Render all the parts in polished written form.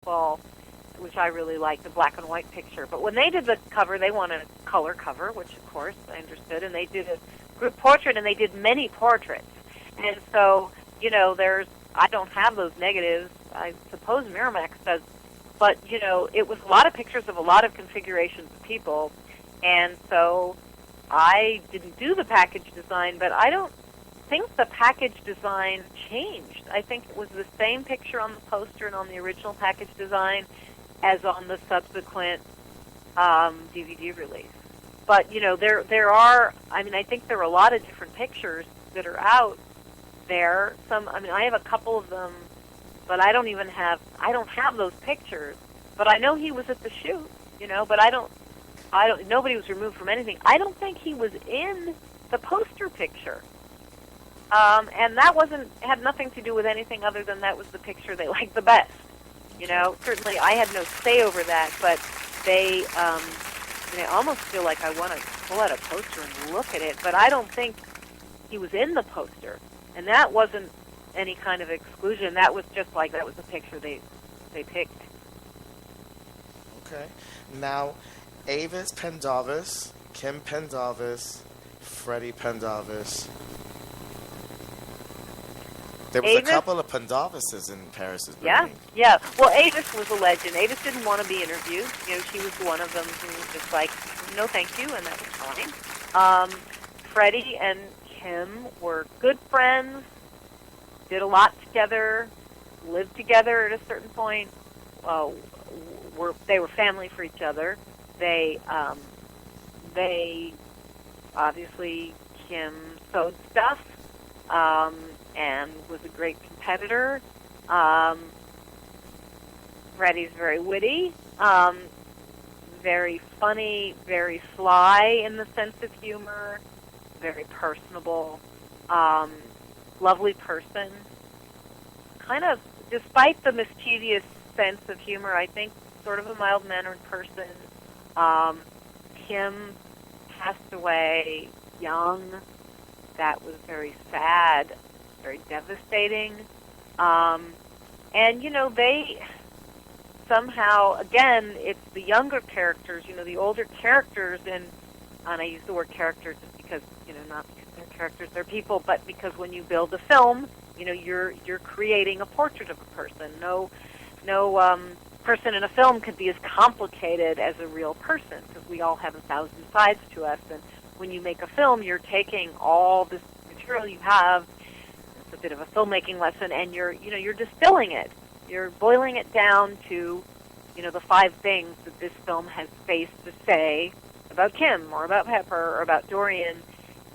ball, which I really liked, the black and white picture. But when they did the cover, they wanted a color cover, which of course I understood, and they did a group portrait, and they did many portraits. And so, I don't have those negatives. I suppose Miramax does. But, it was a lot of pictures of a lot of configurations of people. And so I didn't do the package design, but I don't think the package design changed. I think it was the same picture on the poster and on the original package design as on the subsequent DVD release. But, there are, I think there are a lot of different pictures that are out there. I have a couple of them, but I don't have those pictures. But I know he was at the shoot, but nobody was removed from anything. I don't think he was in the poster picture. And that had nothing to do with anything other than that was the picture they liked the best. Certainly I had no say over that, but they, I almost feel like I want to pull out a poster and look at it, but I don't think he was in the poster. And that wasn't any kind of exclusion. That was just like, that was the picture they picked. Okay. Now, Avis Pendarvis, Kim Pendarvis, Freddie Pendarvis. There was Avis? A couple of Pendarvises in Paris. Yeah. Well, Avis was a legend. Avis didn't want to be interviewed. She was one of them who was just like, no, thank you, and that was fine. Freddie and Kim were good friends, did a lot together, lived together at a certain point. They were family for each other. They obviously, Kim sewed stuff. And was a great competitor. Freddie's very witty, very funny, very sly in the sense of humor, very personable, lovely person. Kind of, despite the mischievous sense of humor, I think sort of a mild-mannered person. Kim passed away young. That was very sad, very devastating. And, they somehow, again, it's the younger characters, the older characters, and I use the word characters just because, not because they're characters, they're people, but because when you build a film, you're creating a portrait of a person. No person in a film could be as complicated as a real person, because we all have 1,000 sides to us, and when you make a film, you're taking all this material you have. It's a bit of a filmmaking lesson, and you're distilling it. You're boiling it down to, the 5 things that this film has space to say about Kim, or about Pepper, or about Dorian.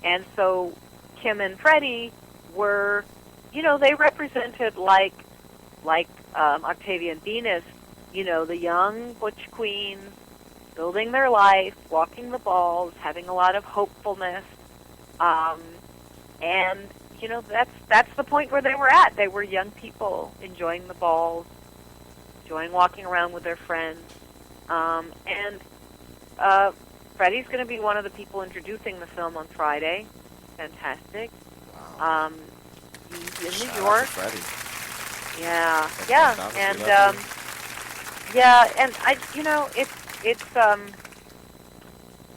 And so Kim and Freddie were, they represented like Octavia and Venus, the young butch queens, building their life, walking the balls, having a lot of hopefulness, and that's the point where they were at. They were young people enjoying the balls, enjoying walking around with their friends, and Freddie's going to be one of the people introducing the film on Friday. Fantastic. Wow. He's in New York. Freddie. Yeah, and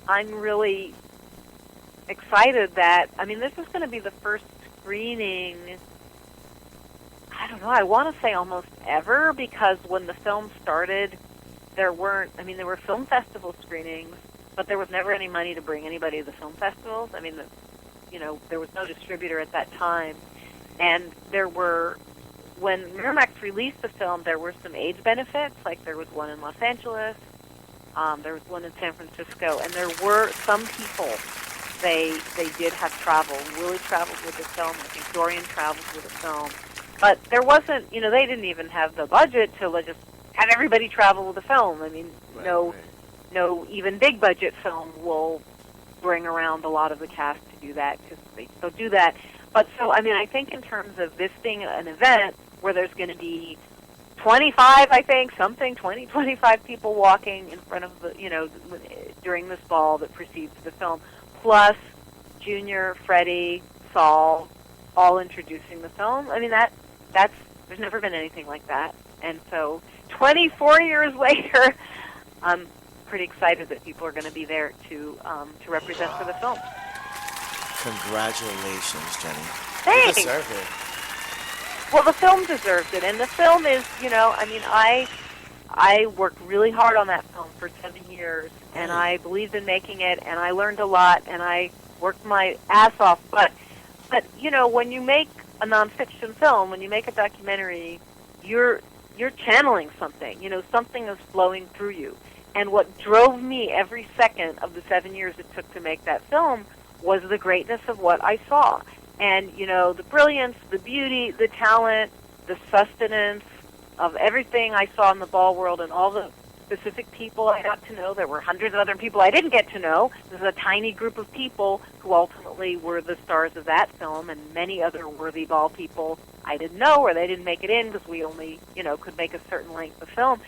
I'm really excited that, this is going to be the first screening, I don't know, I want to say almost ever, because when the film started, there were film festival screenings, but there was never any money to bring anybody to the film festivals. There was no distributor at that time, and when Miramax released the film, there were some AIDS benefits, like there was one in Los Angeles, there was one in San Francisco, and there were some people, they did have travel. Willie traveled with the film. I think Dorian traveled with the film. But there wasn't, they didn't even have the budget to just have everybody travel with the film. No even big budget film will bring around a lot of the cast to do that, because they don't do that. But so, I think in terms of this being an event where there's going to be 25, 25 people walking in front of during this ball that precedes the film, plus Junior, Freddie, Saul, all introducing the film. There's never been anything like that. And so 24 years later, I'm pretty excited that people are going to be there to represent for the film. Congratulations, Jenny. Thanks. You deserve it. Well, the film deserves it, and the film is, I mean, I worked really hard on that film for 7 years, and I believed in making it, and I learned a lot, and I worked my ass off. But when you make a nonfiction film, when you make a documentary, you're channeling something. Something is flowing through you. And what drove me every second of the 7 years it took to make that film was the greatness of what I saw. And, the brilliance, the beauty, the talent, the sustenance of everything I saw in the ball world and all the specific people I got to know. There were hundreds of other people I didn't get to know. This is a tiny group of people who ultimately were the stars of that film, and many other worthy ball people I didn't know, or they didn't make it in because we only, could make a certain length of film.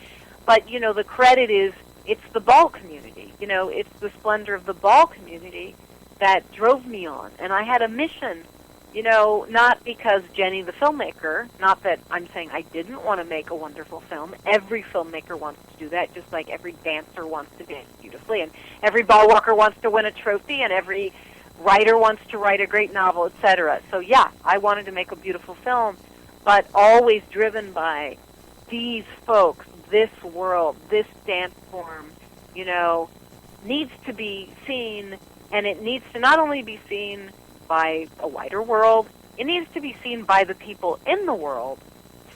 But, the credit is, it's the ball community. It's the splendor of the ball community that drove me on. And I had a mission, not because Jenny the filmmaker, not that I'm saying I didn't want to make a wonderful film. Every filmmaker wants to do that, just like every dancer wants to dance beautifully, and every ball walker wants to win a trophy, and every writer wants to write a great novel, etc. So yeah, I wanted to make a beautiful film, but always driven by these folks, this world, this dance form, needs to be seen, and it needs to not only be seen by a wider world, it needs to be seen by the people in the world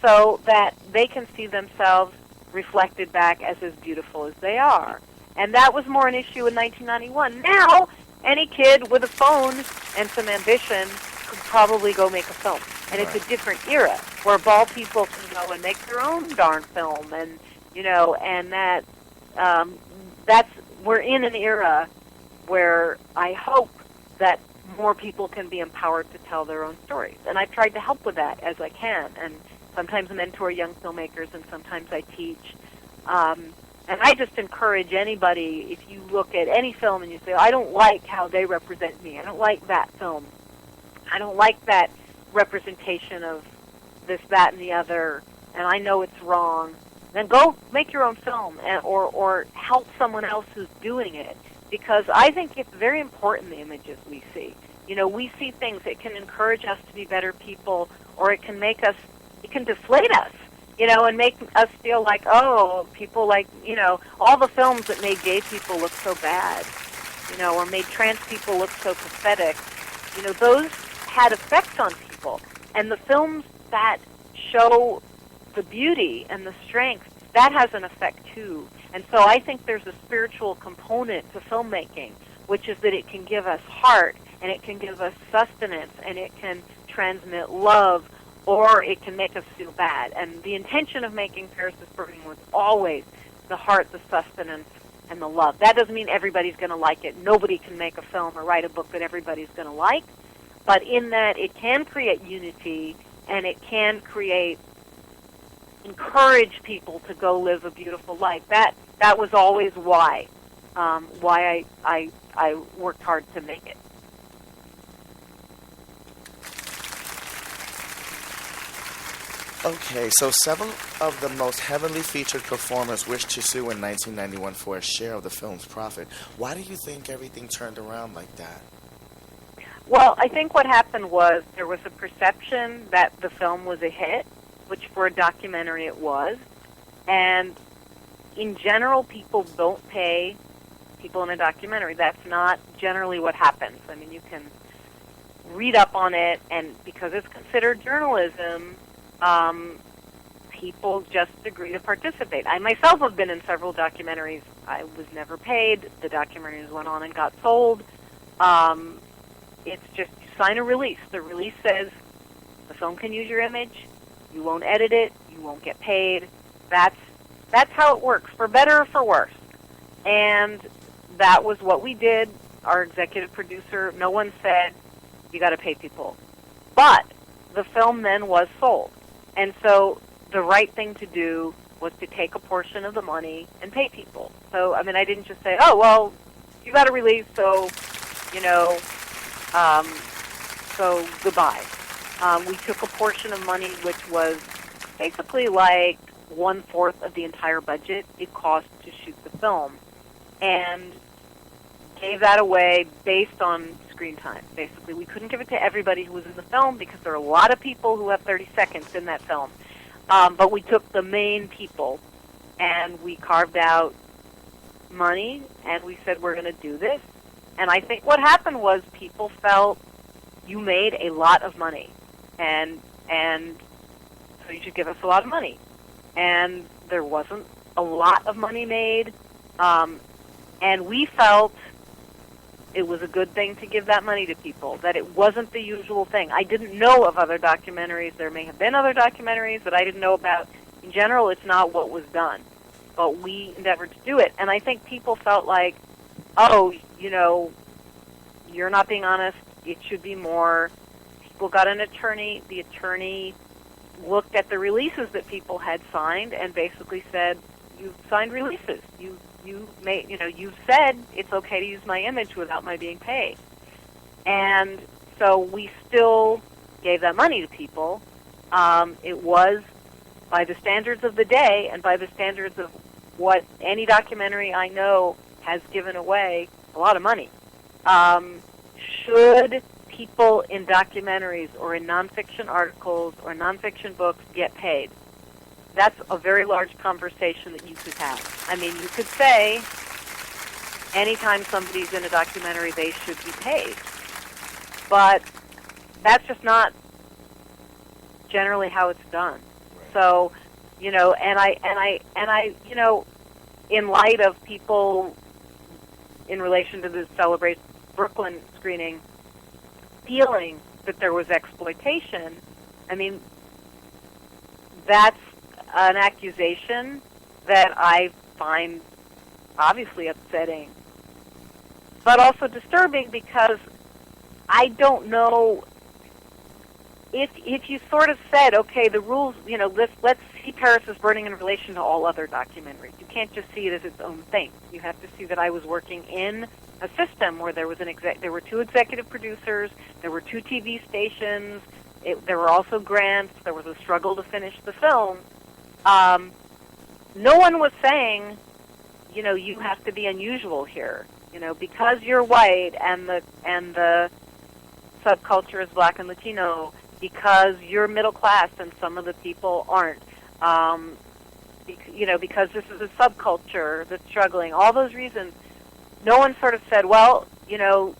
so that they can see themselves reflected back as beautiful as they are. And that was more an issue in 1991. Now, any kid with a phone and some ambition could probably go make a film. And it's a different era where ball people can go and make their own darn film. And, and we're in an era where I hope that more people can be empowered to tell their own stories. And I've tried to help with that as I can. And sometimes I mentor young filmmakers, and sometimes I teach. And I just encourage anybody, if you look at any film and you say, I don't like how they represent me, I don't like that film, I don't like that representation of this, that, and the other, and I know it's wrong, then go make your own film, or help someone else who's doing it. Because I think it's very important, the images we see. We see things that can encourage us to be better people, or it can deflate us, and make us feel like, oh, people like, all the films that made gay people look so bad, or made trans people look so pathetic, those had effects on people. And the films that show the beauty and the strength, that has an effect too. And so I think there's a spiritual component to filmmaking, which is that it can give us heart, and it can give us sustenance, and it can transmit love, or it can make us feel bad. And the intention of making Paris is Burning was always the heart, the sustenance, and the love. That doesn't mean everybody's going to like it. Nobody can make a film or write a book that everybody's going to like. But in that, it can create unity, and it can encourage people to go live a beautiful life. That was always why I worked hard to make it. Okay, so several of the most heavily featured performers wished to sue in 1991 for a share of the film's profit. Why do you think everything turned around like that? Well, I think what happened was there was a perception that the film was a hit, which for a documentary it was. And in general, people don't pay people in a documentary. That's not generally what happens. I mean, you can read up on it, and because it's considered journalism, people just agree to participate. I myself have been in several documentaries. I was never paid. The documentaries went on and got sold. It's just you sign a release. The release says the film can use your image. You won't edit it. You won't get paid. That's how it works, for better or for worse. And that was what we did. Our executive producer, no one said, you got to pay people. But the film then was sold. And so the right thing to do was to take a portion of the money and pay people. So, I mean, I didn't just say, oh, well, you got a release, so, so goodbye. We took a portion of money, which was basically like 1/4 of the entire budget it cost to shoot the film, and gave that away based on screen time. Basically, we couldn't give it to everybody who was in the film because there are a lot of people who have 30 seconds in that film. But we took the main people, and we carved out money, and we said, we're going to do this. And I think what happened was people felt you made a lot of money, and so you should give us a lot of money. And there wasn't a lot of money made, and we felt it was a good thing to give that money to people, that it wasn't the usual thing. I didn't know of other documentaries. There may have been other documentaries that I didn't know about. In general, it's not what was done, but we endeavored to do it. And I think people felt like, oh, you're not being honest. It should be more. People got an attorney. The attorney looked at the releases that people had signed and basically said, you've signed releases. You've said it's okay to use my image without my being paid. And so we still gave that money to people. It was, by the standards of the day and by the standards of what any documentary I know has given away, a lot of money. Should people in documentaries or in nonfiction articles or nonfiction books get paid? That's a very large conversation that you could have. I mean, you could say anytime somebody's in a documentary, they should be paid. But that's just not generally how it's done. So, and I, in light of people in relation to the Celebrate Brooklyn screening feeling that there was exploitation, I mean, that's an accusation that I find obviously upsetting, but also disturbing, because I don't know if you sort of said, okay, the rules, let's see Paris is Burning in relation to all other documentaries. You can't just see it as its own thing. You have to see that I was working in a system where there was there were 2 executive producers, there were 2 TV stations, there were also grants, there was a struggle to finish the film. No one was saying, you have to be unusual here, because you're white and the subculture is Black and Latino, because you're middle class and some of the people aren't, because this is a subculture that's struggling. All those reasons. No one sort of said, well, you'll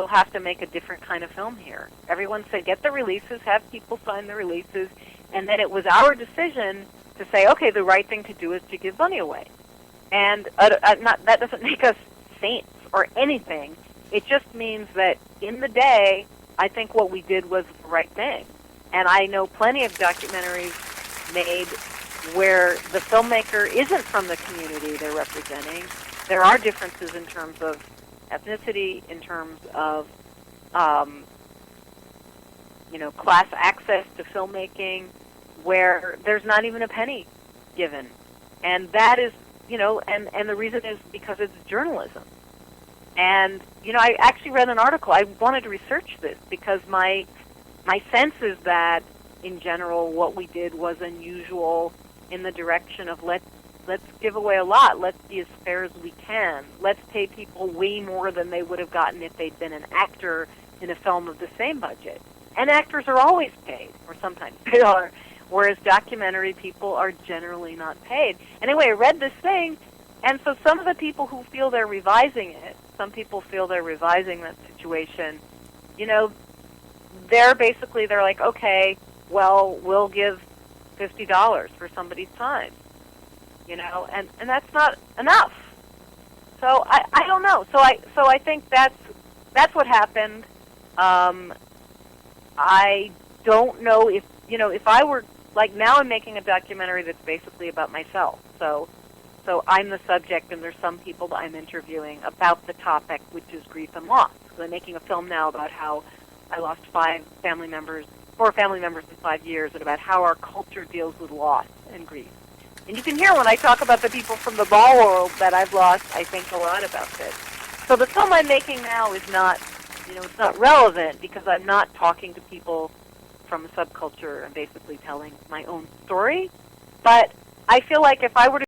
have to make a different kind of film here. Everyone said, get the releases, have people sign the releases, and then it was our decision to say, okay, the right thing to do is to give money away. And that doesn't make us saints or anything. It just means that in the day, I think what we did was the right thing. And I know plenty of documentaries made where the filmmaker isn't from the community they're representing. There are differences in terms of ethnicity, in terms of, class access to filmmaking, where there's not even a penny given. And that is, and the reason is because it's journalism. And, I actually read an article. I wanted to research this because my sense is that, in general, what we did was unusual in the direction of let's give away a lot. Let's be as fair as we can. Let's pay people way more than they would have gotten if they'd been an actor in a film of the same budget. And actors are always paid, or sometimes they are, whereas documentary people are generally not paid. Anyway, I read this thing, and so some of the people who feel they're revising it, some people feel they're revising that situation, they're like, okay, well, we'll give $50 for somebody's time, and that's not enough. So I don't know. So I think that's what happened. I don't know if I were, like, now I'm making a documentary that's basically about myself. So I'm the subject, and there's some people that I'm interviewing about the topic, which is grief and loss. So I'm making a film now about how I lost 4 family members in 5 years, and about how our culture deals with loss and grief. And you can hear when I talk about the people from the ball world that I've lost, I think a lot about this. So the film I'm making now is not, it's not relevant because I'm not talking to people from a subculture and basically telling my own story. But I feel like if I were to